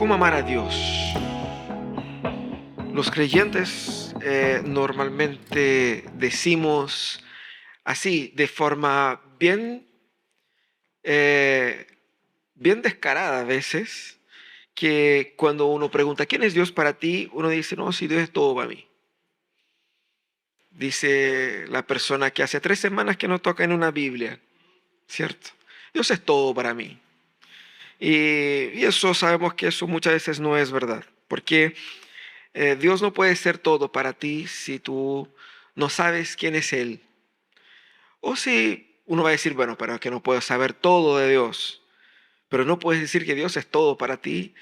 ¿Cómo amar a Dios? Los creyentes normalmente decimos así, de forma eh, bien descarada a veces, que cuando uno pregunta, ¿quién es Dios para ti? Uno dice, no, si Dios es todo para mí. Dice la persona que hace 3 semanas que no toca en una Biblia, ¿cierto? Dios es todo para mí. Y eso sabemos que eso muchas veces no es verdad, porque Dios no puede ser todo para ti si tú no sabes quién es Él. O si uno va a decir, bueno, pero es que no puedo saber todo de Dios. Pero no puedes decir que Dios es todo para ti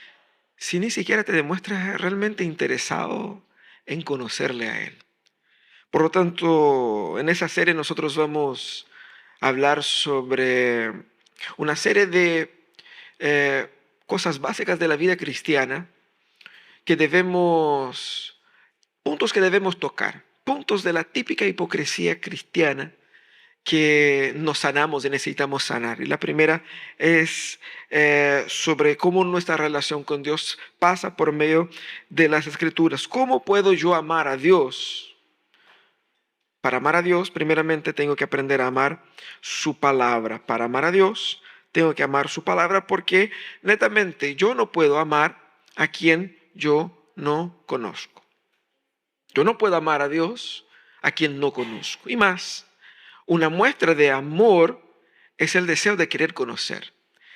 si ni siquiera te demuestras realmente interesado en conocerle a Él. Por lo tanto, en esa serie nosotros vamos a hablar sobre una serie de eh, cosas básicas de la vida cristiana que puntos que debemos tocar, puntos de la típica hipocresía cristiana que nos sanamos y necesitamos sanar. Y la primera es sobre cómo nuestra relación con Dios pasa por medio de las Escrituras. ¿Cómo puedo yo amar a Dios? Para amar a Dios, primeramente tengo que aprender a amar su palabra. Para amar a Dios, tengo que amar su palabra porque netamente yo no puedo amar a quien yo no conozco. Yo no puedo amar a Dios a quien no conozco. Y más, una muestra de amor es el deseo de querer conocer,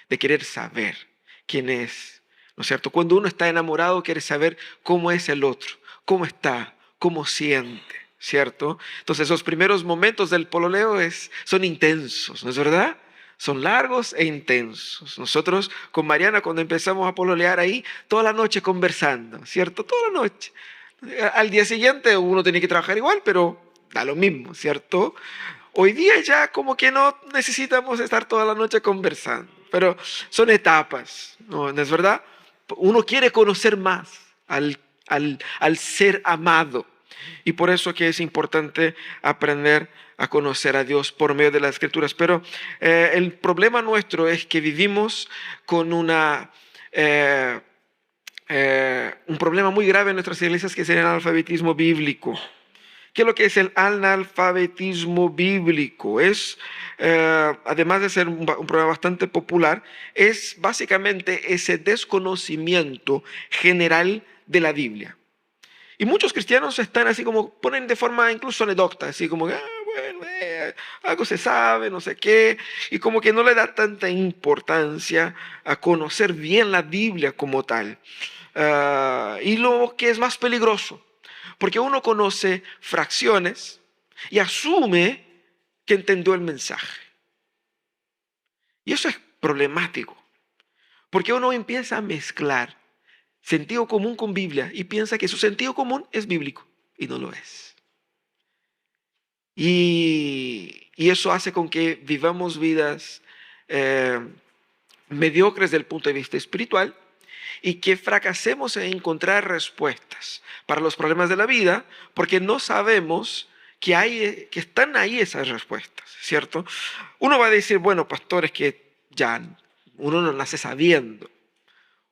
de querer saber quién es, ¿no es cierto? Cuando uno está enamorado, quiere saber cómo es el otro, cómo está, cómo siente, ¿cierto? Entonces, esos primeros momentos del pololeo son intensos, ¿no es verdad? Son largos e intensos. Nosotros con Mariana, cuando empezamos a pololear ahí, toda la noche conversando, ¿cierto? Toda la noche. Al día siguiente uno tiene que trabajar igual, pero da lo mismo, ¿cierto? Hoy día ya como que no necesitamos estar toda la noche conversando, pero son etapas, ¿no es verdad? Uno quiere conocer más al ser amado y por eso que es importante aprender a conocer a Dios por medio de las Escrituras. Pero el problema nuestro es que vivimos con un problema muy grave en nuestras iglesias, que es el analfabetismo bíblico. ¿Qué es lo que es el analfabetismo bíblico? Además de ser un problema bastante popular, es básicamente ese desconocimiento general de la Biblia. Y muchos cristianos están así como, ponen de forma incluso anecdótica, así como, bueno, algo se sabe, no sé qué, y como que no le da tanta importancia a conocer bien la Biblia como tal. Y lo que es más peligroso, porque uno conoce fracciones y asume que entendió el mensaje. Y eso es problemático, porque uno empieza a mezclar sentido común con Biblia y piensa que su sentido común es bíblico y no lo es. Y eso hace con que vivamos vidas mediocres desde el punto de vista espiritual y que fracasemos en encontrar respuestas para los problemas de la vida porque no sabemos que están ahí esas respuestas, ¿cierto? Uno va a decir, bueno, pastor, es que ya uno no nace sabiendo.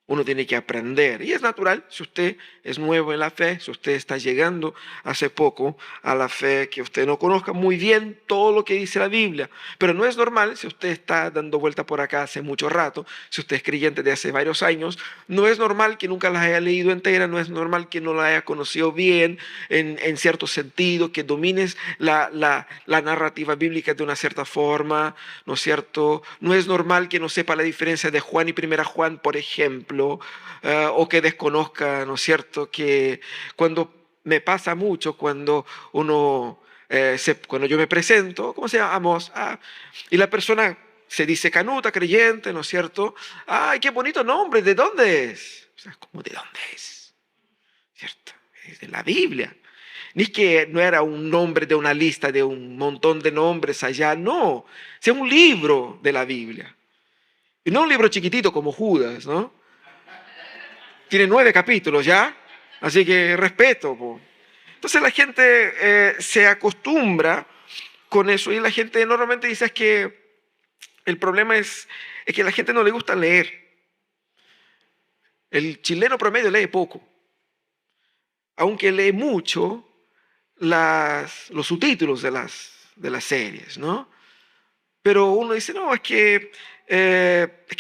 Uno tiene que aprender. Y es natural, si usted es nuevo en la fe, si usted está llegando hace poco a la fe, que usted no conozca muy bien todo lo que dice la Biblia. Pero no es normal, si usted está dando vuelta por acá hace mucho rato, si usted es creyente de hace varios años, no es normal que nunca las haya leído entera, no es normal que no la haya conocido bien en cierto sentido, que domines la narrativa bíblica de una cierta forma, ¿no es cierto? No es normal que no sepa la diferencia de Juan y Primera Juan, por ejemplo, o que desconozca, ¿no es cierto? Que cuando me pasa mucho, cuando cuando yo me presento, ¿cómo se llama? Amos, y la persona se dice canuta, creyente, ¿no es cierto? ¡Ay, qué bonito nombre! ¿De dónde es? O sea, ¿cómo de dónde es? ¿Cierto? Es de la Biblia. Ni que no era un nombre de una lista de un montón de nombres allá, no. Es un libro de la Biblia. Y no un libro chiquitito como Judas, ¿no? Tiene 9 capítulos ya, así que respeto. Po. Entonces la gente se acostumbra con eso y la gente normalmente dice es que el problema es que a la gente no le gusta leer. El chileno promedio lee poco, aunque lee mucho los subtítulos de las series, ¿no? Pero uno dice, no, es que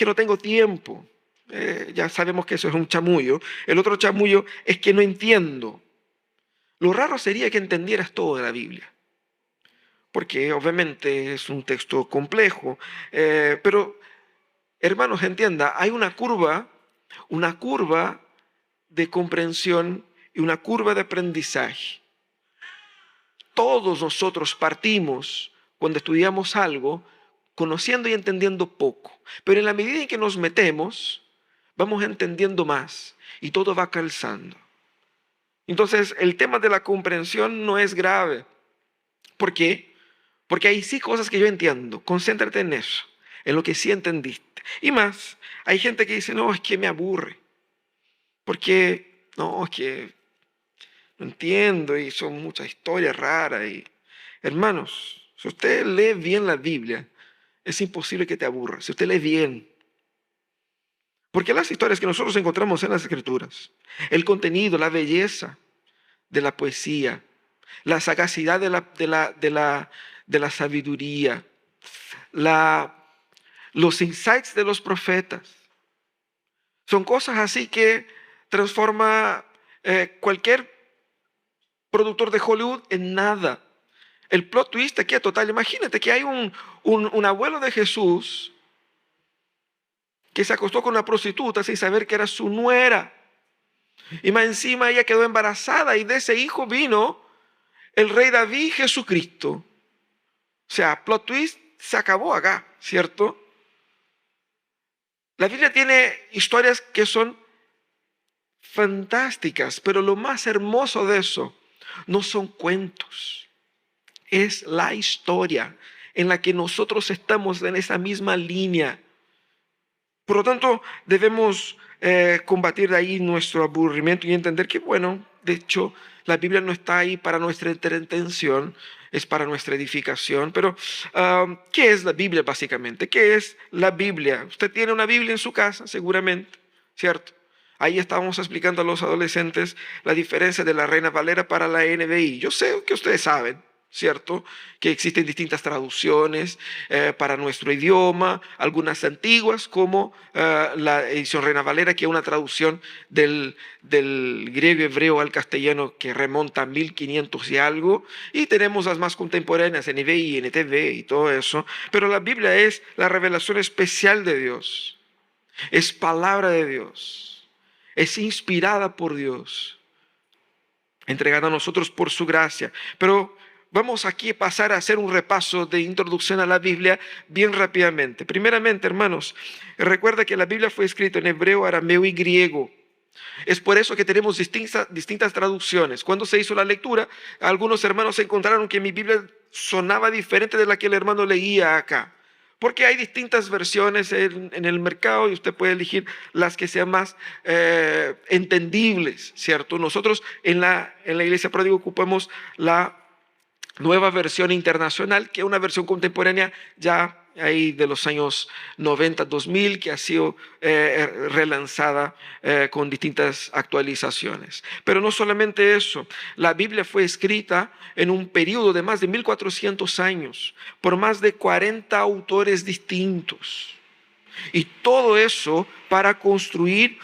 no tengo tiempo. Ya sabemos que eso es un chamullo. El otro chamullo es que no entiendo. Lo raro sería que entendieras todo de la Biblia, porque obviamente es un texto complejo, pero hermanos, entienda, hay una curva de comprensión y una curva de aprendizaje. Todos nosotros partimos cuando estudiamos algo conociendo y entendiendo poco, pero en la medida en que nos metemos, vamos entendiendo más y todo va calzando. Entonces, el tema de la comprensión no es grave. ¿Por qué? Porque hay sí cosas que yo entiendo. Concéntrate en eso, en lo que sí entendiste. Y más, hay gente que dice, no, es que me aburre. Porque, no, es que no entiendo y son muchas historias raras. Hermanos, si usted lee bien la Biblia, es imposible que te aburra. Si usted lee bien. Porque las historias que nosotros encontramos en las Escrituras, el contenido, la belleza de la poesía, la sagacidad de la sabiduría, los insights de los profetas, son cosas así que transforma cualquier productor de Hollywood en nada. El plot twist aquí es total. Imagínate que hay un abuelo de Jesús que se acostó con una prostituta sin saber que era su nuera. Y más encima ella quedó embarazada y de ese hijo vino el rey David, Jesucristo. O sea, plot twist se acabó acá, ¿cierto? La Biblia tiene historias que son fantásticas, pero lo más hermoso de eso no son cuentos. Es la historia en la que nosotros estamos en esa misma línea. Por lo tanto, debemos combatir de ahí nuestro aburrimiento y entender que, bueno, de hecho, la Biblia no está ahí para nuestra entretención, es para nuestra edificación. Pero, ¿qué es la Biblia básicamente? ¿Qué es la Biblia? Usted tiene una Biblia en su casa, seguramente, ¿cierto? Ahí estábamos explicando a los adolescentes la diferencia de la Reina Valera para la NBI. Yo sé que ustedes saben, ¿cierto? Que existen distintas traducciones para nuestro idioma, algunas antiguas como la edición Reina Valera, que es una traducción del griego hebreo al castellano que remonta a 1500 y algo, y tenemos las más contemporáneas, NBI, NTV y todo eso, pero la Biblia es la revelación especial de Dios, es palabra de Dios, es inspirada por Dios, entregada a nosotros por su gracia, pero vamos aquí a pasar a hacer un repaso de introducción a la Biblia bien rápidamente. Primeramente, hermanos, recuerda que la Biblia fue escrita en hebreo, arameo y griego. Es por eso que tenemos distintas traducciones. Cuando se hizo la lectura, algunos hermanos encontraron que mi Biblia sonaba diferente de la que el hermano leía acá. Porque hay distintas versiones en el mercado y usted puede elegir las que sean más entendibles, ¿cierto? Nosotros en la Iglesia Pródigo ocupamos la Nueva Versión Internacional, que es una versión contemporánea ya ahí de los años 90, 2000, que ha sido relanzada con distintas actualizaciones. Pero no solamente eso, la Biblia fue escrita en un periodo de más de 1400 años por más de 40 autores distintos. Y todo eso para construir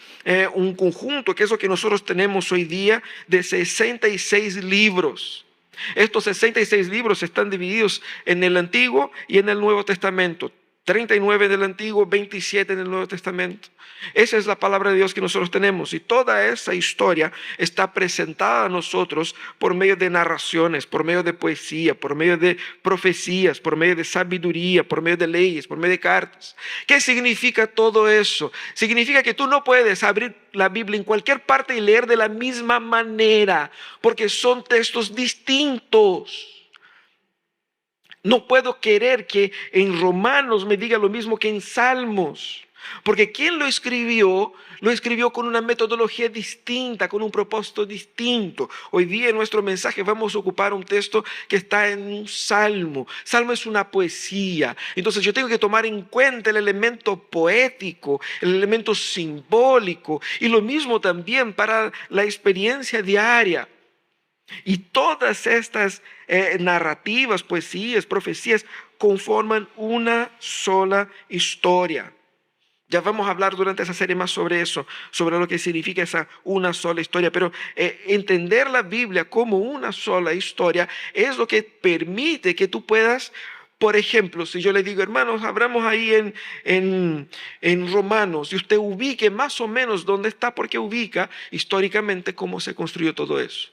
un conjunto, que es lo que nosotros tenemos hoy día, de 66 libros. Estos 66 libros están divididos en el Antiguo y en el Nuevo Testamento. 39 en el Antiguo, 27 en el Nuevo Testamento. Esa es la palabra de Dios que nosotros tenemos. Y toda esa historia está presentada a nosotros por medio de narraciones, por medio de poesía, por medio de profecías, por medio de sabiduría, por medio de leyes, por medio de cartas. ¿Qué significa todo eso? Significa que tú no puedes abrir la Biblia en cualquier parte y leer de la misma manera, porque son textos distintos. No puedo querer que en Romanos me diga lo mismo que en Salmos. Porque quien lo escribió con una metodología distinta, con un propósito distinto. Hoy día en nuestro mensaje vamos a ocupar un texto que está en un salmo. Salmo es una poesía. Entonces yo tengo que tomar en cuenta el elemento poético, el elemento simbólico y lo mismo también para la experiencia diaria. Y todas estas narrativas, poesías, profecías conforman una sola historia. Ya vamos a hablar durante esa serie más sobre eso, sobre lo que significa esa una sola historia. Pero entender la Biblia como una sola historia es lo que permite que tú puedas, por ejemplo, si yo le digo, hermanos, abramos ahí en Romanos y usted ubique más o menos dónde está, porque ubica históricamente cómo se construyó todo eso.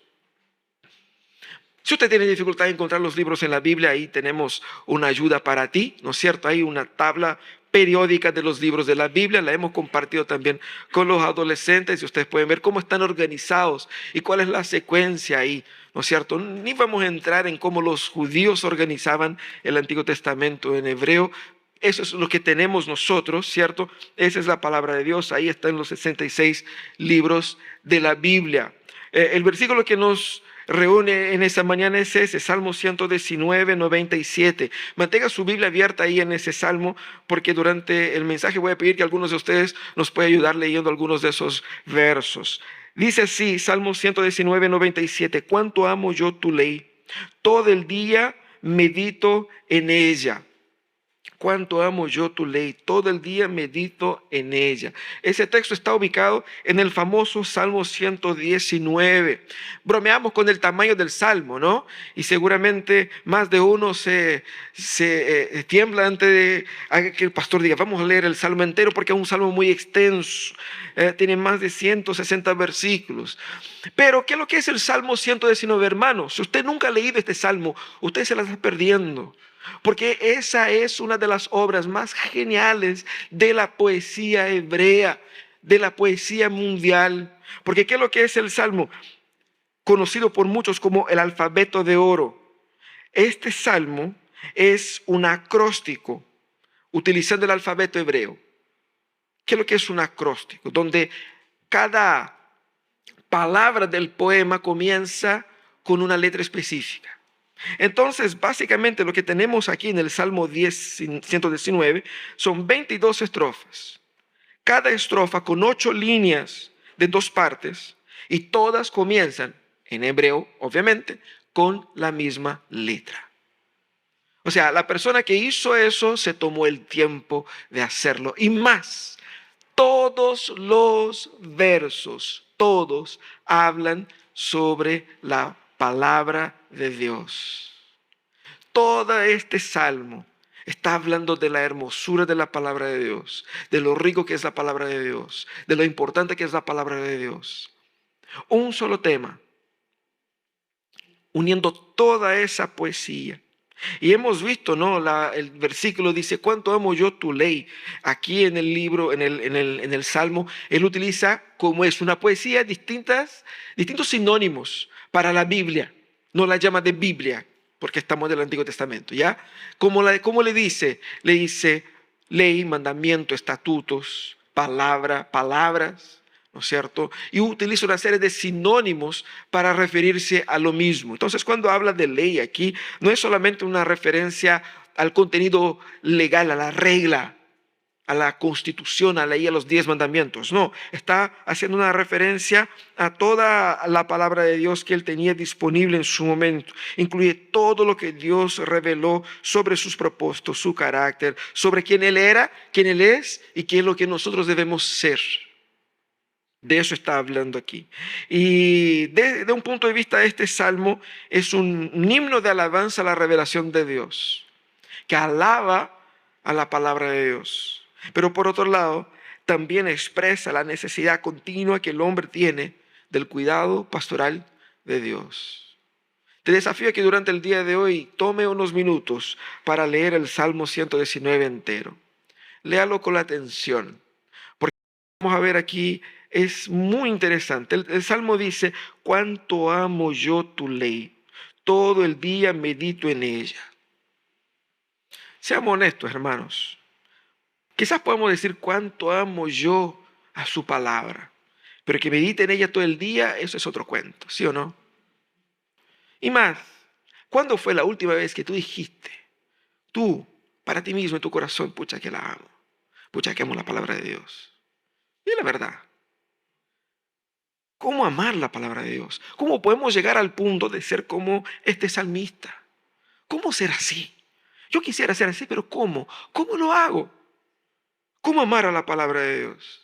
Si usted tiene dificultad en encontrar los libros en la Biblia, ahí tenemos una ayuda para ti, ¿no es cierto? Hay una tabla periódica de los libros de la Biblia, la hemos compartido también con los adolescentes y ustedes pueden ver cómo están organizados y cuál es la secuencia ahí, ¿no es cierto? Ni vamos a entrar en cómo los judíos organizaban el Antiguo Testamento en hebreo. Eso es lo que tenemos nosotros, ¿cierto? Esa es la palabra de Dios, ahí están los 66 libros de la Biblia. El versículo que nos reúne en esta mañana es ese, Salmo 119, 97. Mantenga su Biblia abierta ahí en ese salmo, porque durante el mensaje voy a pedir que algunos de ustedes nos puedan ayudar leyendo algunos de esos versos. Dice así, Salmo 119, 97, cuánto amo yo tu ley, todo el día medito en ella. Cuánto amo yo tu ley, todo el día medito en ella. Ese texto está ubicado en el famoso Salmo 119. Bromeamos con el tamaño del salmo, ¿no? Y seguramente más de uno se tiembla antes de que el pastor diga, vamos a leer el salmo entero porque es un salmo muy extenso. Tiene más de 160 versículos. Pero, ¿qué es lo que es el Salmo 119, hermanos? Si usted nunca ha leído este salmo, usted se la está perdiendo. Porque esa es una de las obras más geniales de la poesía hebrea, de la poesía mundial. Porque ¿qué es lo que es el Salmo? Conocido por muchos como el alfabeto de oro. Este Salmo es un acróstico utilizando el alfabeto hebreo. ¿Qué es lo que es un acróstico? Donde cada palabra del poema comienza con una letra específica. Entonces, básicamente lo que tenemos aquí en el Salmo 119 son 22 estrofas. Cada estrofa con 8 líneas de 2 partes y todas comienzan, en hebreo, obviamente, con la misma letra. O sea, la persona que hizo eso se tomó el tiempo de hacerlo. Y más, todos los versos, todos hablan sobre la palabra de Dios. Todo este salmo está hablando de la hermosura de la palabra de Dios, de lo rico que es la palabra de Dios, de lo importante que es la palabra de Dios. Un solo tema, uniendo toda esa poesía. Y hemos visto, ¿no? El versículo dice, ¿cuánto amo yo tu ley? Aquí en el libro, en el Salmo, él utiliza, como es una poesía, distintos sinónimos para la Biblia. No la llama de Biblia, porque estamos del Antiguo Testamento, ¿ya? ¿Cómo le dice? Le dice ley, mandamiento, estatutos, palabra, palabras, ¿no es cierto? Y utiliza una serie de sinónimos para referirse a lo mismo. Entonces, cuando habla de ley aquí, no es solamente una referencia al contenido legal, a la regla, a la constitución, a la ley, a los 10 mandamientos. No, está haciendo una referencia a toda la palabra de Dios que él tenía disponible en su momento. Incluye todo lo que Dios reveló sobre sus propósitos, su carácter, sobre quién él era, quién él es y qué es lo que nosotros debemos ser. De eso está hablando aquí. Y de un punto de vista, este salmo es un himno de alabanza a la revelación de Dios, que alaba a la palabra de Dios. Pero por otro lado, también expresa la necesidad continua que el hombre tiene del cuidado pastoral de Dios. Te desafío a que durante el día de hoy tome unos minutos para leer el Salmo 119 entero. Léalo con la atención, porque vamos a ver aquí, es muy interesante. El Salmo dice, cuánto amo yo tu ley, todo el día medito en ella. Seamos honestos, hermanos. Quizás podemos decir cuánto amo yo a su palabra, pero que medite en ella todo el día, eso es otro cuento, ¿sí o no? Y más, ¿cuándo fue la última vez que tú dijiste, tú, para ti mismo en tu corazón, pucha que la amo, pucha que amo la palabra de Dios? Y la verdad, ¿cómo amar la palabra de Dios? ¿Cómo podemos llegar al punto de ser como este salmista? ¿Cómo ser así? Yo quisiera ser así, pero ¿cómo? ¿Cómo lo hago? ¿Cómo amar a la palabra de Dios?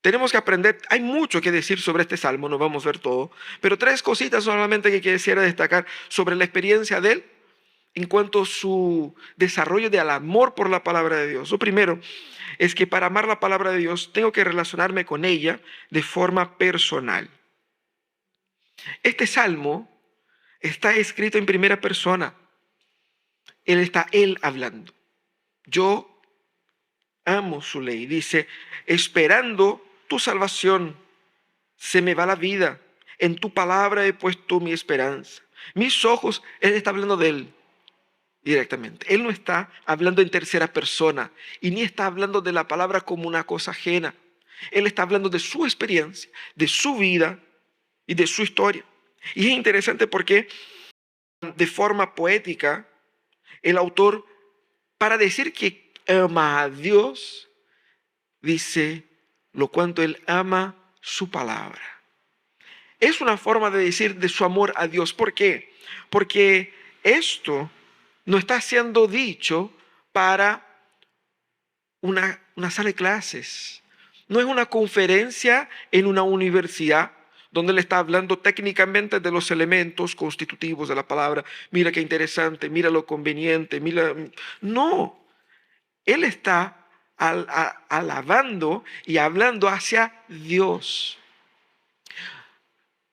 Tenemos que aprender, hay mucho que decir sobre este salmo, no vamos a ver todo, pero tres cositas solamente que quisiera destacar sobre la experiencia de él en cuanto a su desarrollo del amor por la palabra de Dios. Lo primero es que para amar la palabra de Dios tengo que relacionarme con ella de forma personal. Este salmo está escrito en primera persona. Él hablando. Yo amo su ley. Dice, esperando tu salvación, se me va la vida. En tu palabra he puesto mi esperanza. Mis ojos, él está hablando de él directamente. Él no está hablando en tercera persona y ni está hablando de la palabra como una cosa ajena. Él está hablando de su experiencia, de su vida y de su historia. Y es interesante porque de forma poética, el autor, para decir que ama a Dios, dice lo cuanto él ama su palabra. Es una forma de decir de su amor a Dios. ¿Por qué? Porque esto no está siendo dicho para una sala de clases. No es una conferencia en una universidad donde él está hablando técnicamente de los elementos constitutivos de la palabra. Mira qué interesante, mira lo conveniente, mira. No, él está alabando y hablando hacia Dios.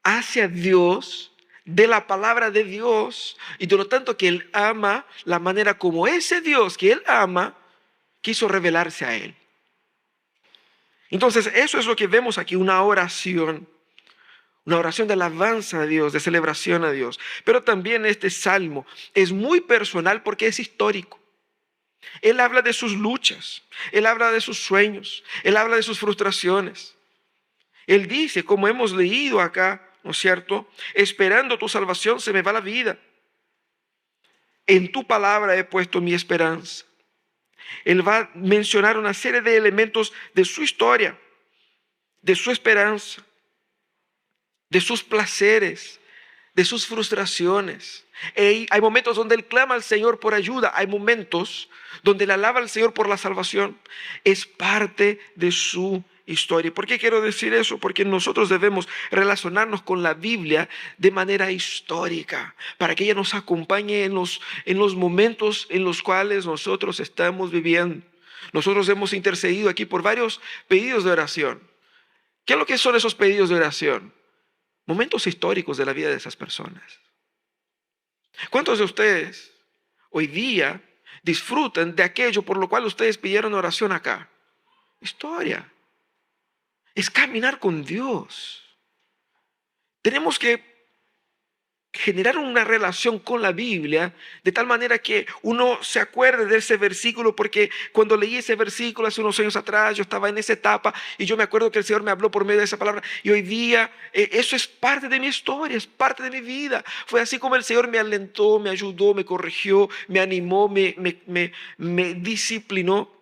Hacia Dios, de la palabra de Dios, y de lo tanto que él ama la manera como ese Dios que él ama quiso revelarse a él. Entonces eso es lo que vemos aquí, una oración de alabanza a Dios, de celebración a Dios. Pero también este salmo es muy personal porque es histórico. Él habla de sus luchas, él habla de sus sueños, él habla de sus frustraciones. Él dice, como hemos leído acá, ¿no es cierto? Esperando tu salvación se me va la vida. En tu palabra he puesto mi esperanza. Él va a mencionar una serie de elementos de su historia, de su esperanza, de sus placeres, de sus frustraciones. Hay momentos donde él clama al Señor por ayuda. Hay momentos donde él alaba al Señor por la salvación. Es parte de su historia. ¿Por qué quiero decir eso? Porque nosotros debemos relacionarnos con la Biblia de manera histórica, para que ella nos acompañe en los momentos en los cuales nosotros estamos viviendo. Nosotros hemos intercedido aquí por varios pedidos de oración. ¿Qué es lo que son esos pedidos de oración? Momentos históricos de la vida de esas personas. ¿Cuántos de ustedes hoy día disfrutan de aquello por lo cual ustedes pidieron oración acá? Historia. Es caminar con Dios. Tenemos que generar una relación con la Biblia de tal manera que uno se acuerde de ese versículo, porque cuando leí ese versículo hace unos años atrás, yo estaba en esa etapa y yo me acuerdo que el Señor me habló por medio de esa palabra, y hoy día eso es parte de mi historia, es parte de mi vida. Fue así como el Señor me alentó, me ayudó, me corrigió, me animó, me disciplinó.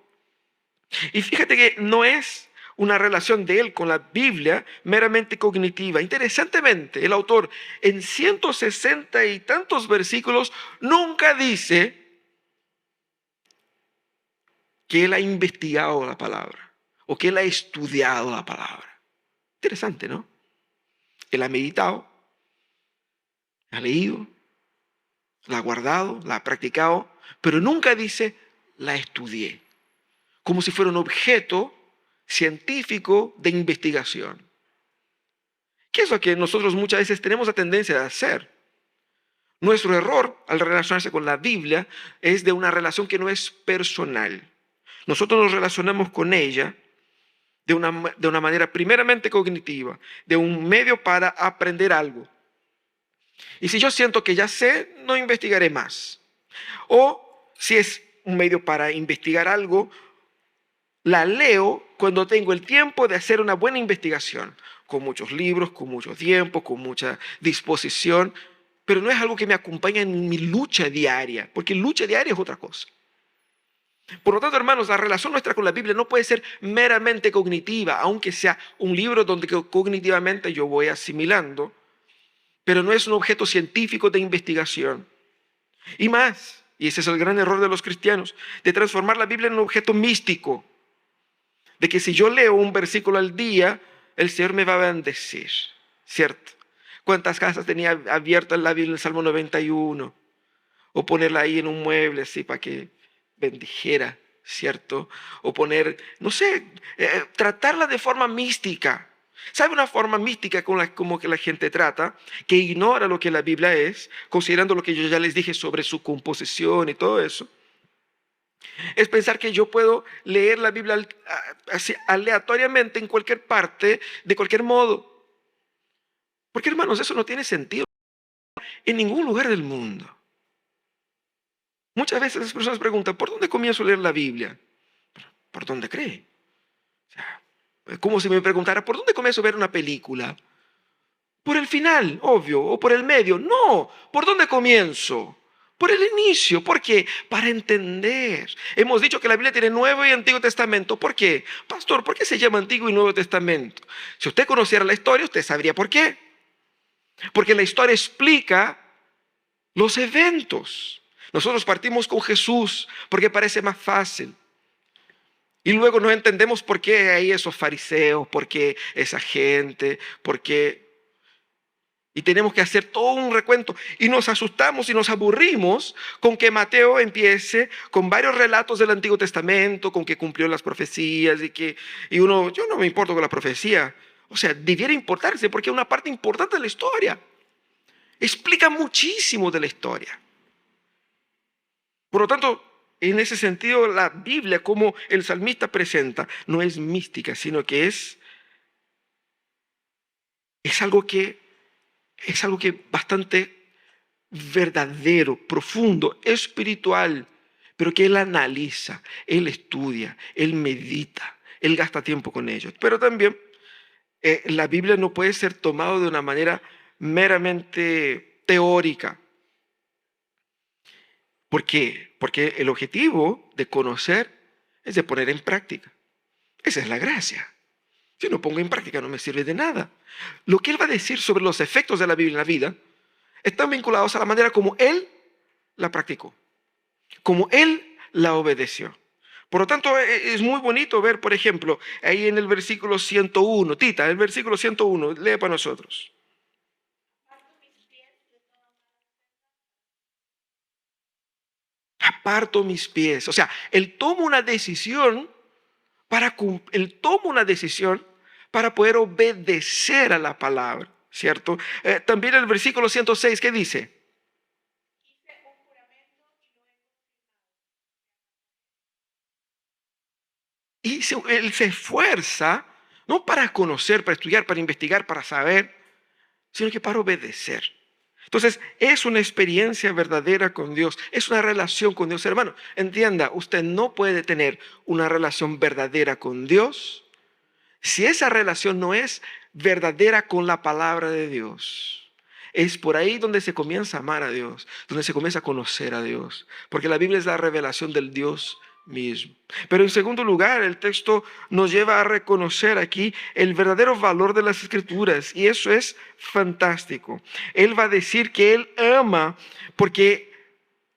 Y fíjate que no es una relación de él con la Biblia meramente cognitiva. Interesantemente, el autor en 160 y tantos versículos nunca dice que él ha investigado la palabra o que él ha estudiado la palabra. Interesante, ¿no? Él ha meditado, ha leído, la ha guardado, la ha practicado, pero nunca dice la estudié, como si fuera un objeto científico de investigación. ¿Qué es lo que nosotros muchas veces tenemos la tendencia de hacer? Nuestro error al relacionarse con la Biblia es de una relación que no es personal. Nosotros nos relacionamos con ella de una manera primeramente cognitiva, de un medio para aprender algo. Y si yo siento que ya sé, no investigaré más. O si es un medio para investigar algo, La leo cuando tengo el tiempo de hacer una buena investigación, con muchos libros, con mucho tiempo, con mucha disposición, pero no es algo que me acompaña en mi lucha diaria, porque lucha diaria es otra cosa. Por lo tanto, hermanos, la relación nuestra con la Biblia no puede ser meramente cognitiva, aunque sea un libro donde cognitivamente yo voy asimilando, pero no es un objeto científico de investigación. Y más, y ese es el gran error de los cristianos, de transformar la Biblia en un objeto místico, de que si yo leo un versículo al día, el Señor me va a bendecir, ¿cierto? ¿Cuántas casas tenía abiertas la Biblia en el Salmo 91? O ponerla ahí en un mueble así para que bendijera, ¿cierto? O poner, no sé, tratarla de forma mística. ¿Sabe una forma mística como que la gente trata? Que ignora lo que la Biblia es, considerando lo que yo ya les dije sobre su composición y todo eso. Es pensar que yo puedo leer la Biblia así, aleatoriamente en cualquier parte, de cualquier modo. Porque hermanos, eso no tiene sentido en ningún lugar del mundo. Muchas veces las personas preguntan, ¿por dónde comienzo a leer la Biblia? ¿Por dónde cree? O sea, es como si me preguntara, ¿por dónde comienzo a ver una película? Por el final, obvio, o por el medio. No, ¿por dónde comienzo? Por el inicio. ¿Por qué? Para entender. Hemos dicho que la Biblia tiene Nuevo y Antiguo Testamento. ¿Por qué? Pastor, ¿por qué se llama Antiguo y Nuevo Testamento? Si usted conociera la historia, usted sabría por qué. Porque la historia explica los eventos. Nosotros partimos con Jesús porque parece más fácil. Y luego no entendemos por qué hay esos fariseos, por qué esa gente, por qué... Y tenemos que hacer todo un recuento. Y nos asustamos y nos aburrimos con que Mateo empiece con varios relatos del Antiguo Testamento, con que cumplió las profecías y uno, yo no me importo con la profecía. O sea, debiera importarse porque es una parte importante de la historia. Explica muchísimo de la historia. Por lo tanto, en ese sentido, la Biblia, como el salmista presenta, no es mística, sino que es algo que bastante verdadero, profundo, espiritual, pero que él analiza, él estudia, él medita, él gasta tiempo con ellos. Pero también la Biblia no puede ser tomada de una manera meramente teórica. ¿Por qué? Porque el objetivo de conocer es de poner en práctica. Esa es la gracia. Si no pongo en práctica no me sirve de nada. Lo que él va a decir sobre los efectos de la Biblia en la vida están vinculados a la manera como él la practicó, como él la obedeció. Por lo tanto, es muy bonito ver, por ejemplo, ahí en el versículo 101, Tita, el versículo 101, lee para nosotros. Aparto mis pies. O sea, él toma una decisión para poder obedecer a la palabra, ¿cierto? También el versículo 106, ¿qué dice? Y él se esfuerza, no para conocer, para estudiar, para investigar, para saber, sino que para obedecer. Entonces, es una experiencia verdadera con Dios, es una relación con Dios. Hermano, entienda, usted no puede tener una relación verdadera con Dios si esa relación no es verdadera con la palabra de Dios. Es por ahí donde se comienza a amar a Dios, donde se comienza a conocer a Dios, porque la Biblia es la revelación del Dios mismo. Pero en segundo lugar, el texto nos lleva a reconocer aquí el verdadero valor de las Escrituras, y eso es fantástico. Él va a decir que él ama porque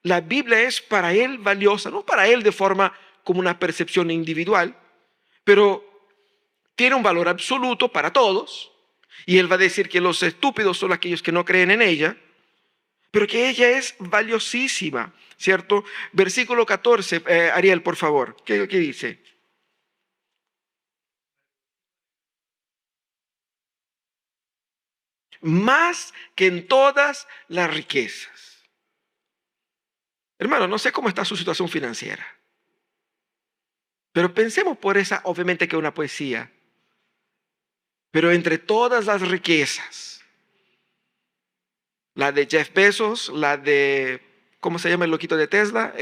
la Biblia es para él valiosa, no para él de forma como una percepción individual, pero tiene un valor absoluto para todos, y él va a decir que los estúpidos son aquellos que no creen en ella, pero que ella es valiosísima, ¿cierto? Versículo 14, Ariel, por favor, ¿qué dice? Más que en todas las riquezas. Hermano, no sé cómo está su situación financiera, pero pensemos por esa, obviamente que es una poesía, pero entre todas las riquezas, la de Jeff Bezos, la de, ¿cómo se llama el loquito de Tesla?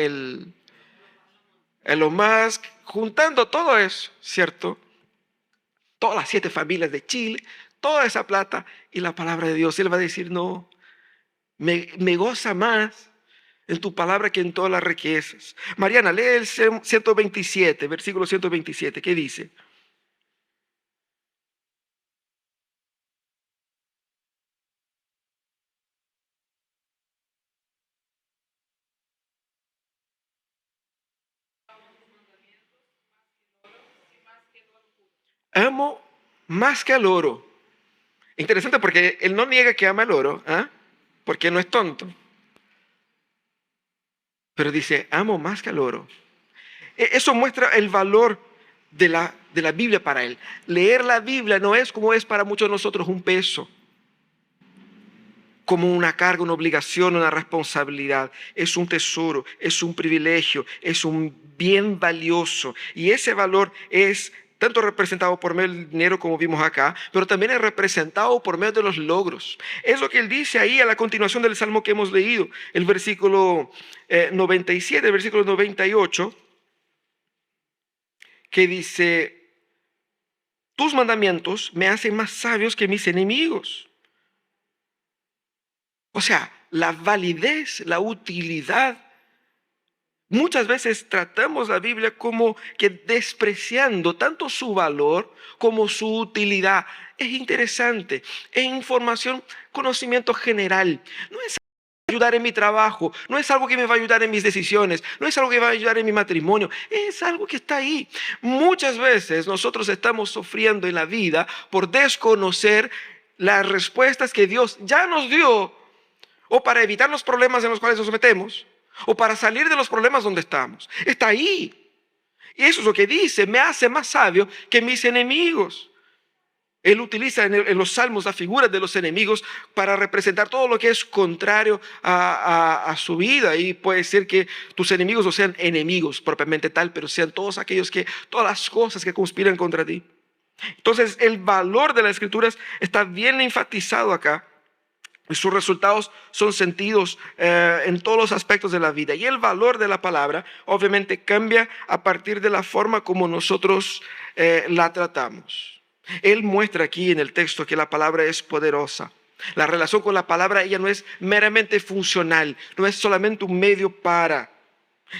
Elon Musk, juntando todo eso, ¿cierto? Todas las 7 familias de Chile, toda esa plata y la palabra de Dios. Él va a decir, no, me goza más en tu palabra que en todas las riquezas. Mariana, lee el 127, versículo 127, ¿qué dice? Amo más que al oro. Interesante porque él no niega que ama el oro, ¿ah? Porque no es tonto. Pero dice, amo más que al oro. Eso muestra el valor de la Biblia para él. Leer la Biblia no es como es para muchos de nosotros un peso, como una carga, una obligación, una responsabilidad. Es un tesoro, es un privilegio, es un bien valioso. Y ese valor es tanto representado por medio del dinero como vimos acá, pero también es representado por medio de los logros. Es lo que él dice ahí a la continuación del salmo que hemos leído, el versículo 97, el versículo 98, que dice, tus mandamientos me hacen más sabios que mis enemigos. O sea, la validez, la utilidad. Muchas veces tratamos la Biblia como que despreciando tanto su valor como su utilidad. Es interesante, es información, conocimiento general. No es algo que me va a ayudar en mi trabajo, no es algo que me va a ayudar en mis decisiones, no es algo que me va a ayudar en mi matrimonio, es algo que está ahí. Muchas veces nosotros estamos sufriendo en la vida por desconocer las respuestas que Dios ya nos dio o para evitar los problemas en los cuales nos metemos, o para salir de los problemas donde estamos. Está ahí. Y eso es lo que dice, me hace más sabio que mis enemigos. Él utiliza en los salmos las figuras de los enemigos para representar todo lo que es contrario a su vida. Y puede ser que tus enemigos no sean enemigos propiamente tal, pero sean todos aquellos todas las cosas que conspiran contra ti. Entonces el valor de las escrituras está bien enfatizado acá. Y sus resultados son sentidos en todos los aspectos de la vida. Y el valor de la palabra obviamente cambia a partir de la forma como nosotros la tratamos. Él muestra aquí en el texto que la palabra es poderosa. La relación con la palabra, ella no es meramente funcional, no es solamente un medio para,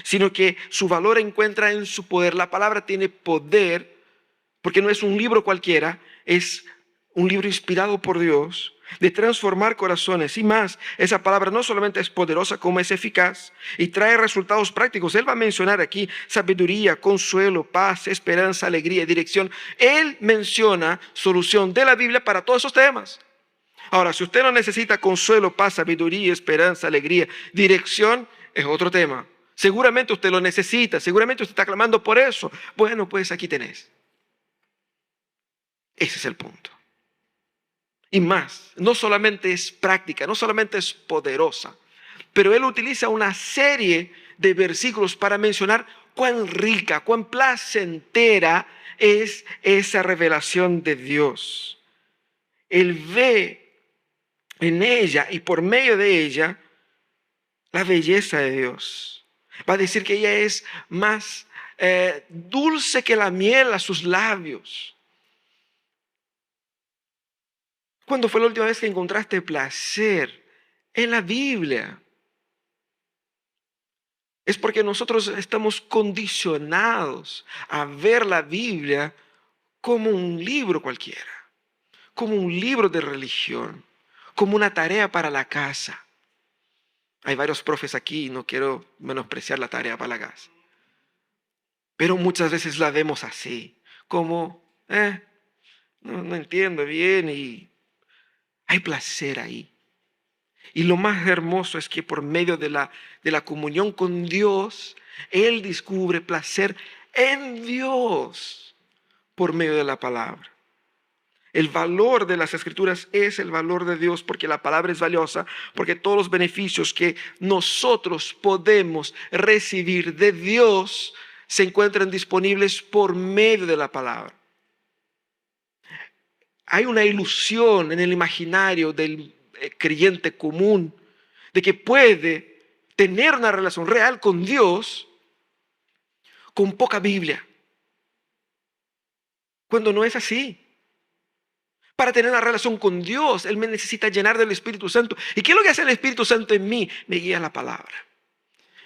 sino que su valor encuentra en su poder. La palabra tiene poder porque no es un libro cualquiera, es un libro inspirado por Dios de transformar corazones. Y más, esa palabra no solamente es poderosa, como es eficaz y trae resultados prácticos. Él va a mencionar aquí sabiduría, consuelo, paz, esperanza, alegría, dirección. Él menciona solución de la Biblia para todos esos temas. Ahora, si usted no necesita consuelo, paz, sabiduría, esperanza, alegría, dirección, es otro tema. Seguramente usted lo necesita, seguramente usted está clamando por eso. Bueno, pues aquí tenés. Ese es el punto. Y más, no solamente es práctica, no solamente es poderosa, pero él utiliza una serie de versículos para mencionar cuán rica, cuán placentera es esa revelación de Dios. Él ve en ella y por medio de ella la belleza de Dios. Va a decir que ella es más dulce que la miel a sus labios. ¿Cuándo fue la última vez que encontraste placer en la Biblia? Es porque nosotros estamos condicionados a ver la Biblia como un libro cualquiera, como un libro de religión, como una tarea para la casa. Hay varios profes aquí y no quiero menospreciar la tarea para la casa. Pero muchas veces la vemos así, como, no entiendo bien y hay placer ahí. Y lo más hermoso es que por medio de la comunión con Dios, Él descubre placer en Dios por medio de la palabra. El valor de las escrituras es el valor de Dios porque la palabra es valiosa, porque todos los beneficios que nosotros podemos recibir de Dios se encuentran disponibles por medio de la palabra. Hay una ilusión en el imaginario del creyente común de que puede tener una relación real con Dios con poca Biblia, cuando no es así. Para tener una relación con Dios, Él me necesita llenar del Espíritu Santo. ¿Y qué es lo que hace el Espíritu Santo en mí? Me guía a la palabra,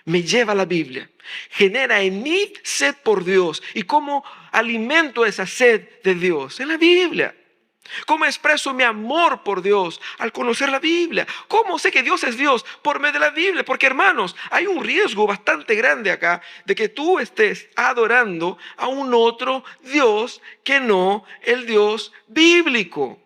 me lleva a la Biblia, genera en mí sed por Dios. ¿Y cómo alimento esa sed de Dios? En la Biblia. ¿Cómo expreso mi amor por Dios? Al conocer la Biblia. ¿Cómo sé que Dios es Dios? Por medio de la Biblia. Porque, hermanos, hay un riesgo bastante grande acá de que tú estés adorando a un otro Dios que no el Dios bíblico,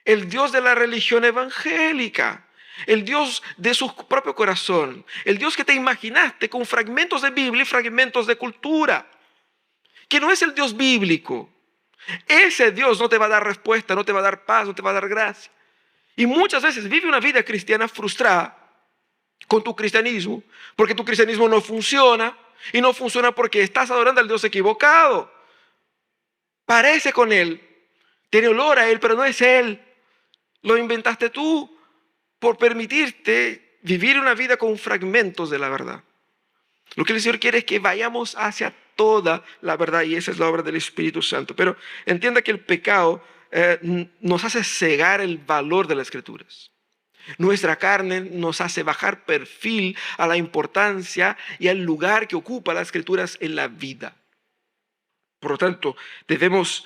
el Dios de la religión evangélica, el Dios de su propio corazón, el Dios que te imaginaste con fragmentos de Biblia y fragmentos de cultura, que no es el Dios bíblico. Ese Dios no te va a dar respuesta, no te va a dar paz, no te va a dar gracia. Y muchas veces vive una vida cristiana frustrada con tu cristianismo, porque tu cristianismo no funciona, y no funciona porque estás adorando al Dios equivocado. Parece con Él, tiene olor a Él, pero no es Él. Lo inventaste tú por permitirte vivir una vida con fragmentos de la verdad. Lo que el Señor quiere es que vayamos hacia toda la verdad, y esa es la obra del Espíritu Santo. Pero entienda que el pecado nos hace cegar el valor de las Escrituras. Nuestra carne nos hace bajar perfil a la importancia y al lugar que ocupa las Escrituras en la vida. Por lo tanto, debemos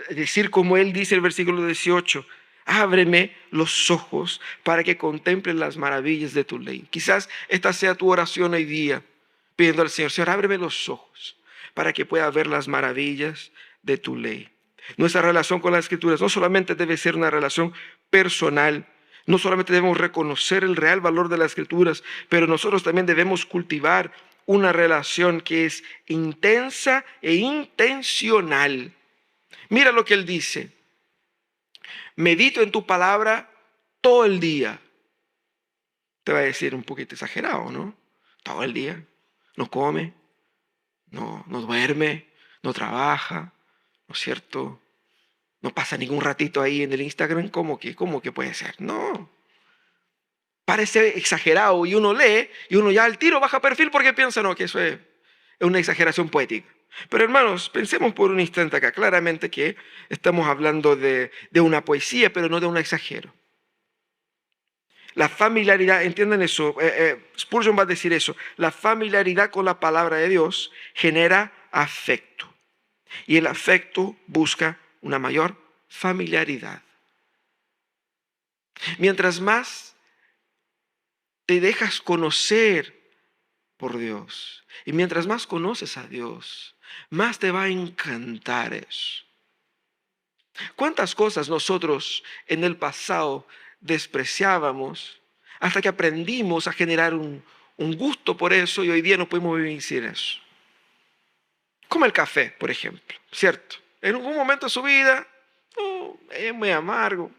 decir como Él dice en el versículo 18, ábreme los ojos para que contemple las maravillas de tu ley. Quizás esta sea tu oración hoy día, pidiendo al Señor, Señor, ábreme los ojos para que pueda ver las maravillas de tu ley. Nuestra relación con las Escrituras no solamente debe ser una relación personal, no solamente debemos reconocer el real valor de las Escrituras, pero nosotros también debemos cultivar una relación que es intensa e intencional. Mira lo que Él dice. Medito en tu palabra todo el día. Te va a decir un poquito exagerado, ¿no? Todo el día. No come, no duerme, no trabaja, ¿no es cierto? No pasa ningún ratito ahí en el Instagram. ¿Cómo que puede ser? No. Parece exagerado y uno lee y uno ya al tiro baja perfil porque piensa, no, que eso es una exageración poética. Pero hermanos, pensemos por un instante acá, claramente que estamos hablando de una poesía, pero no de un exagero. La familiaridad, entiendan eso, Spurgeon va a decir eso, la familiaridad con la palabra de Dios genera afecto. Y el afecto busca una mayor familiaridad. Mientras más te dejas conocer por Dios, y mientras más conoces a Dios, más te va a encantar eso. ¿Cuántas cosas nosotros en el pasado despreciábamos hasta que aprendimos a generar un gusto por eso y hoy día no podemos vivir sin eso? Como el café, por ejemplo, ¿cierto? En algún momento de su vida, es muy amargo.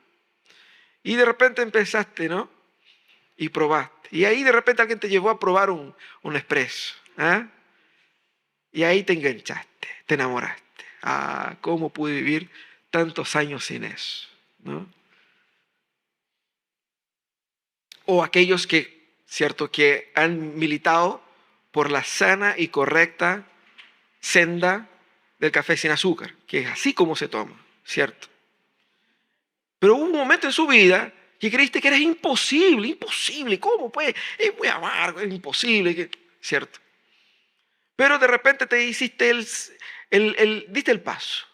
Y de repente empezaste, ¿no? Y probaste. Y ahí de repente alguien te llevó a probar un espresso. ¿Ah? Y ahí te enganchaste, te enamoraste. ¿Cómo pude vivir tantos años sin eso? ¿No? O aquellos que, ¿cierto?, que han militado por la sana y correcta senda del café sin azúcar, que es así como se toma, ¿cierto? Pero hubo un momento en su vida que creíste que era imposible, ¿cómo pues? Es muy amargo, es imposible, ¿cierto? Pero de repente te hiciste diste el paso.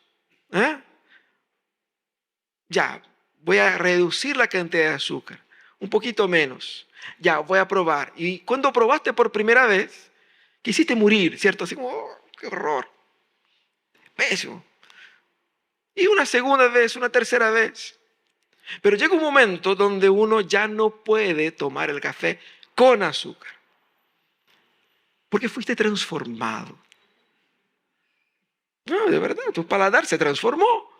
Ya, voy a reducir la cantidad de azúcar, un poquito menos. Ya, voy a probar. Y cuando probaste por primera vez, quisiste morir, ¿cierto? Así como, qué horror. Pésimo. Y una segunda vez, una tercera vez. Pero llega un momento donde uno ya no puede tomar el café con azúcar. Porque fuiste transformado. No, de verdad, tu paladar se transformó.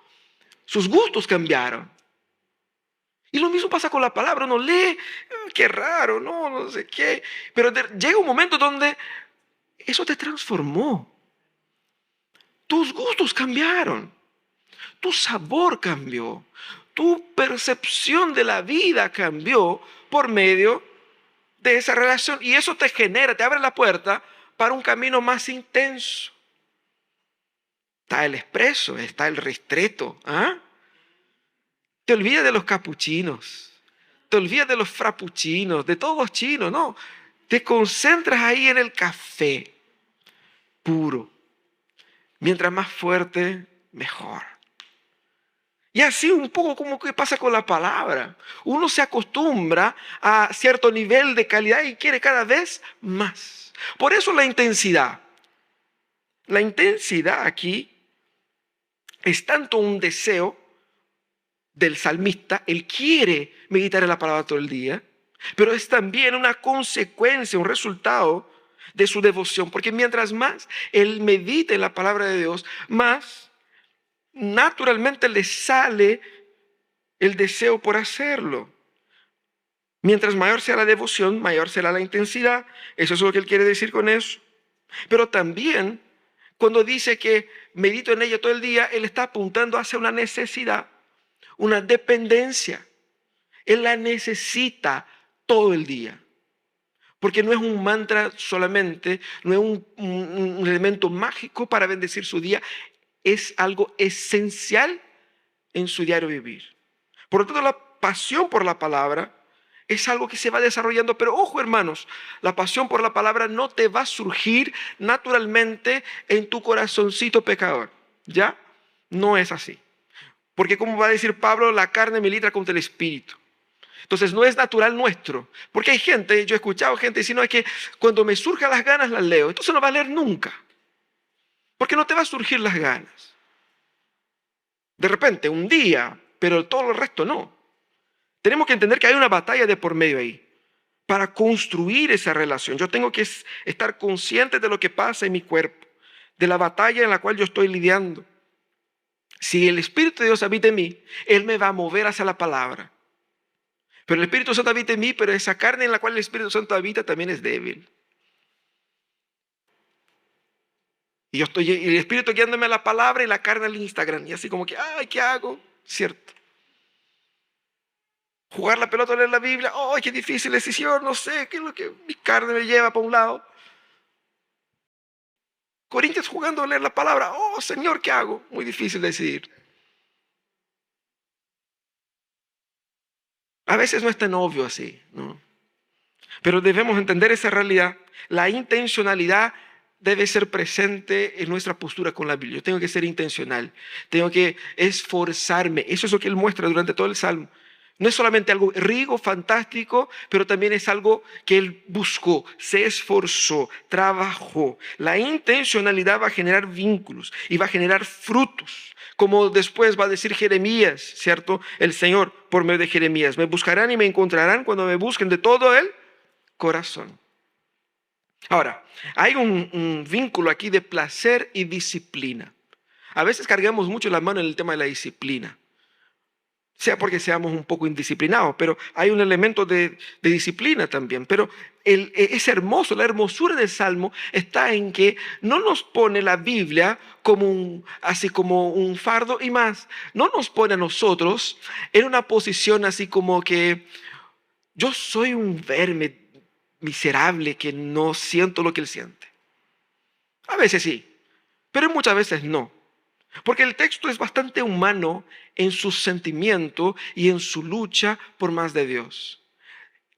Sus gustos cambiaron. Y lo mismo pasa con la palabra. Uno lee, qué raro, no sé qué. Pero llega un momento donde eso te transformó. Tus gustos cambiaron. Tu sabor cambió. Tu percepción de la vida cambió por medio de esa relación. Y eso te genera, te abre la puerta para un camino más intenso. Está el expreso, está el ristretto. ¿Ah? Te olvidas de los capuchinos, te olvidas de los frappuccinos, de todos los chinos, no. Te concentras ahí en el café puro. Mientras más fuerte, mejor. Y así un poco como que pasa con la palabra. Uno se acostumbra a cierto nivel de calidad y quiere cada vez más. Por eso la intensidad. La intensidad aquí es tanto un deseo del salmista, él quiere meditar en la palabra todo el día, pero es también una consecuencia, un resultado de su devoción, porque mientras más él medita en la palabra de Dios, más naturalmente le sale el deseo por hacerlo. Mientras mayor sea la devoción, mayor será la intensidad. Eso es lo que él quiere decir con eso. Pero también, cuando dice que medito en ella todo el día, él está apuntando hacia una necesidad, una dependencia. Él la necesita todo el día. Porque no es un mantra solamente, no es un elemento mágico para bendecir su día, es algo esencial en su diario vivir. Por lo tanto, la pasión por la palabra es algo que se va desarrollando, pero ojo hermanos, la pasión por la palabra no te va a surgir naturalmente en tu corazoncito pecador, ¿ya? No es así. Porque como va a decir Pablo, la carne milita contra el espíritu. Entonces no es natural nuestro. Porque hay gente, yo he escuchado gente diciendo que cuando me surjan las ganas las leo. Entonces no va a leer nunca. Porque no te va a surgir las ganas. De repente, un día, pero todo el resto no. Tenemos que entender que hay una batalla de por medio ahí. Para construir esa relación. Yo tengo que estar consciente de lo que pasa en mi cuerpo. De la batalla en la cual yo estoy lidiando. Si el Espíritu de Dios habita en mí, Él me va a mover hacia la palabra. Pero el Espíritu Santo habita en mí, pero esa carne en la cual el Espíritu Santo habita también es débil. Y yo estoy, y el Espíritu guiándome a la palabra y la carne al Instagram. Y así como que, ay, ¿qué hago? Cierto. Jugar la pelota, leer la Biblia. Ay, qué difícil decisión, no sé, qué es lo que mi carne me lleva para un lado. Corintios jugando a leer la palabra. Oh, Señor, ¿qué hago? Muy difícil decidir. A veces no es tan obvio así, ¿no? Pero debemos entender esa realidad. La intencionalidad debe ser presente en nuestra postura con la Biblia. Yo tengo que ser intencional. Tengo que esforzarme. Eso es lo que él muestra durante todo el Salmo. No es solamente algo rico, fantástico, pero también es algo que él buscó, se esforzó, trabajó. La intencionalidad va a generar vínculos y va a generar frutos. Como después va a decir Jeremías, ¿cierto? El Señor por medio de Jeremías. Me buscarán y me encontrarán cuando me busquen de todo el corazón. Ahora, hay un vínculo aquí de placer y disciplina. A veces cargamos mucho la mano en el tema de la disciplina, sea porque seamos un poco indisciplinados, pero hay un elemento de disciplina también. Pero es hermoso, la hermosura del Salmo está en que no nos pone la Biblia como así como un fardo y más. No nos pone a nosotros en una posición así como que yo soy un verme miserable que no siento lo que él siente. A veces sí, pero muchas veces no. Porque el texto es bastante humano en su sentimiento y en su lucha por más de Dios.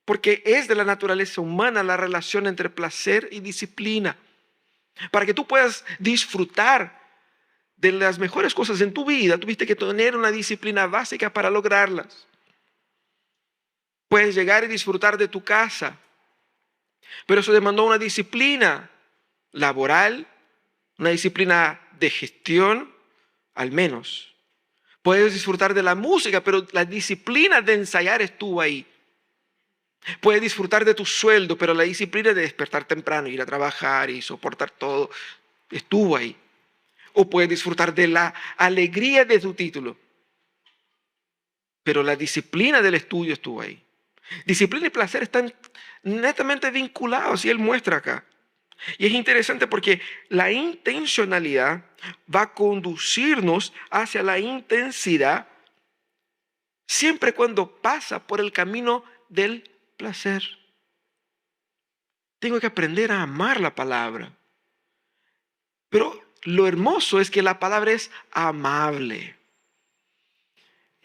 Porque es de la naturaleza humana la relación entre placer y disciplina. Para que tú puedas disfrutar de las mejores cosas en tu vida, tuviste que tener una disciplina básica para lograrlas. Puedes llegar y disfrutar de tu casa, pero eso demandó una disciplina laboral, una disciplina de gestión, al menos. Puedes disfrutar de la música, pero la disciplina de ensayar estuvo ahí. Puedes disfrutar de tu sueldo, pero la disciplina de despertar temprano, ir a trabajar y soportar todo, estuvo ahí. O puedes disfrutar de la alegría de tu título, pero la disciplina del estudio estuvo ahí. Disciplina y placer están netamente vinculados y él muestra acá. Y es interesante porque la intencionalidad va a conducirnos hacia la intensidad siempre cuando pasa por el camino del placer. Tengo que aprender a amar la palabra. Pero lo hermoso es que la palabra es amable.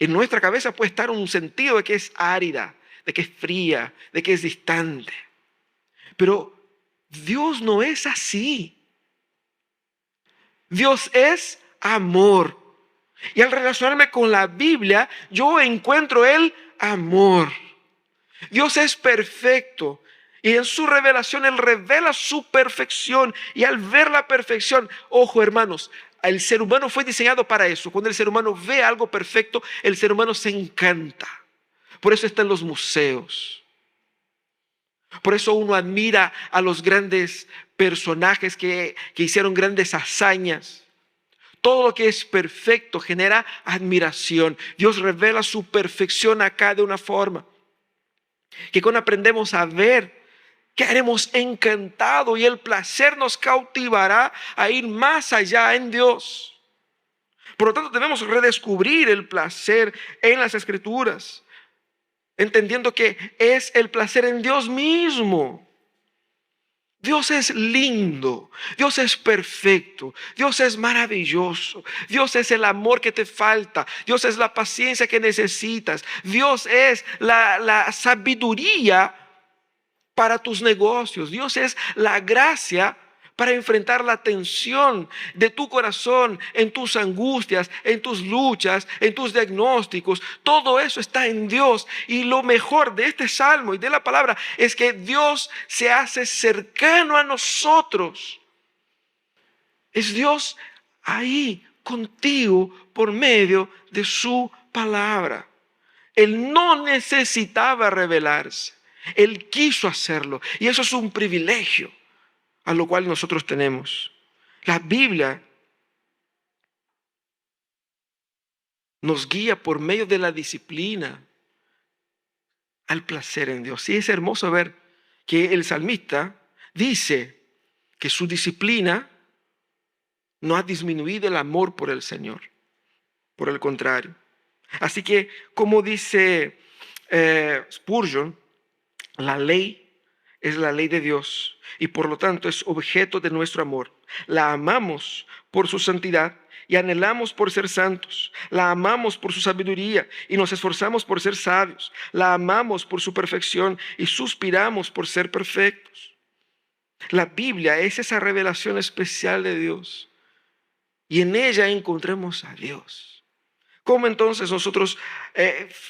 En nuestra cabeza puede estar un sentido de que es árida, de que es fría, de que es distante. Pero Dios no es así. Dios es amor. Y al relacionarme con la Biblia, yo encuentro el amor. Dios es perfecto. Y en su revelación, Él revela su perfección. Y al ver la perfección, ojo hermanos, el ser humano fue diseñado para eso. Cuando el ser humano ve algo perfecto, el ser humano se encanta. Por eso están los museos. Por eso uno admira a los grandes personajes que hicieron grandes hazañas. Todo lo que es perfecto genera admiración. Dios revela su perfección acá de una forma que cuando aprendemos a ver, quedaremos encantados y el placer nos cautivará a ir más allá en Dios. Por lo tanto, debemos redescubrir el placer en las Escrituras, entendiendo que es el placer en Dios mismo. Dios es lindo, Dios es perfecto, Dios es maravilloso, Dios es el amor que te falta, Dios es la paciencia que necesitas, Dios es la sabiduría para tus negocios, Dios es la gracia para enfrentar la tensión de tu corazón en tus angustias, en tus luchas, en tus diagnósticos. Todo eso está en Dios. Y lo mejor de este salmo y de la palabra es que Dios se hace cercano a nosotros. Es Dios ahí contigo por medio de su palabra. Él no necesitaba revelarse. Él quiso hacerlo. Y eso es un privilegio a lo cual nosotros tenemos. La Biblia nos guía por medio de la disciplina al placer en Dios. Y es hermoso ver que el salmista dice que su disciplina no ha disminuido el amor por el Señor. Por el contrario. Así que, como dice Spurgeon, la ley es la ley de Dios y por lo tanto es objeto de nuestro amor. La amamos por su santidad y anhelamos por ser santos. La amamos por su sabiduría y nos esforzamos por ser sabios. La amamos por su perfección y suspiramos por ser perfectos. La Biblia es esa revelación especial de Dios y en ella encontramos a Dios. ¿Cómo entonces nosotros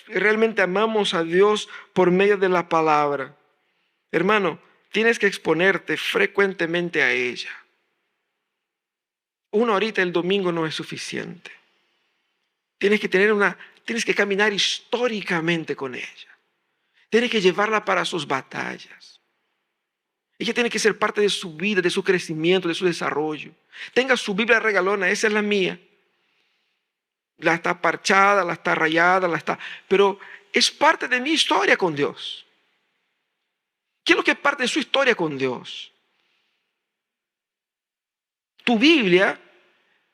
realmente amamos a Dios por medio de la palabra? Hermano, tienes que exponerte frecuentemente a ella. Una horita el domingo no es suficiente. Tienes que caminar históricamente con ella. Tienes que llevarla para sus batallas. Ella tiene que ser parte de su vida, de su crecimiento, de su desarrollo. Tenga su Biblia regalona, esa es la mía. La está parchada, la está rayada, pero es parte de mi historia con Dios. ¿Qué es lo que es parte de su historia con Dios? Tu Biblia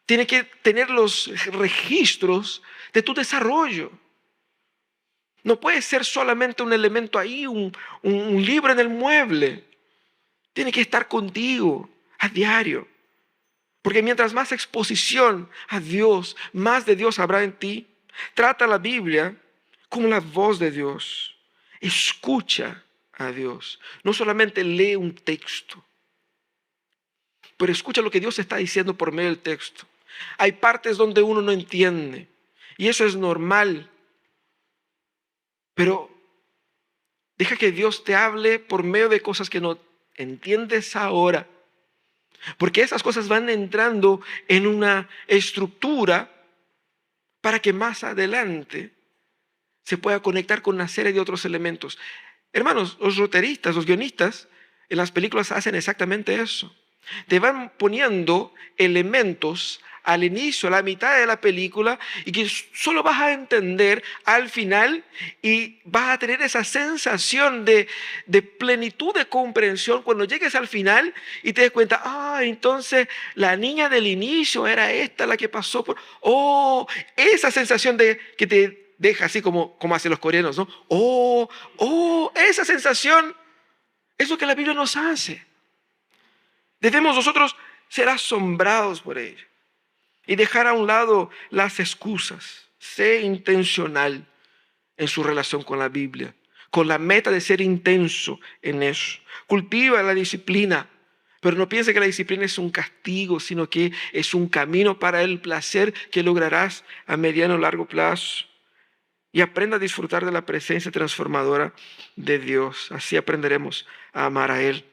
tiene que tener los registros de tu desarrollo. No puede ser solamente un elemento ahí, un libro en el mueble. Tiene que estar contigo a diario. Porque mientras más exposición a Dios, más de Dios habrá en ti. Trata la Biblia como la voz de Dios. Escucha a Dios. No solamente lee un texto, pero escucha lo que Dios está diciendo por medio del texto. Hay partes donde uno no entiende y eso es normal, pero deja que Dios te hable por medio de cosas que no entiendes ahora, porque esas cosas van entrando en una estructura para que más adelante se pueda conectar con una serie de otros elementos. Hermanos, los roteiristas, los guionistas en las películas hacen exactamente eso. Te van poniendo elementos al inicio, a la mitad de la película y que solo vas a entender al final y vas a tener esa sensación de plenitud de comprensión cuando llegues al final y te des cuenta, entonces la niña del inicio era esta la que pasó por... esa sensación de que te deja así como hacen los coreanos, ¿no? Esa sensación Es lo que la Biblia nos hace. Debemos nosotros ser asombrados por ello y dejar a un lado las excusas. Sé intencional en su relación con la Biblia, con la meta de ser intenso en eso. Cultiva la disciplina, pero no piense que la disciplina es un castigo, sino que es un camino para el placer que lograrás a mediano o largo plazo. Y aprenda a disfrutar de la presencia transformadora de Dios. Así aprenderemos a amar a Él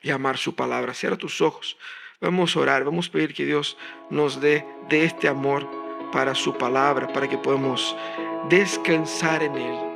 y a amar su palabra. Cierra tus ojos. Vamos a orar, vamos a pedir que Dios nos dé de este amor para su palabra, para que podamos descansar en Él.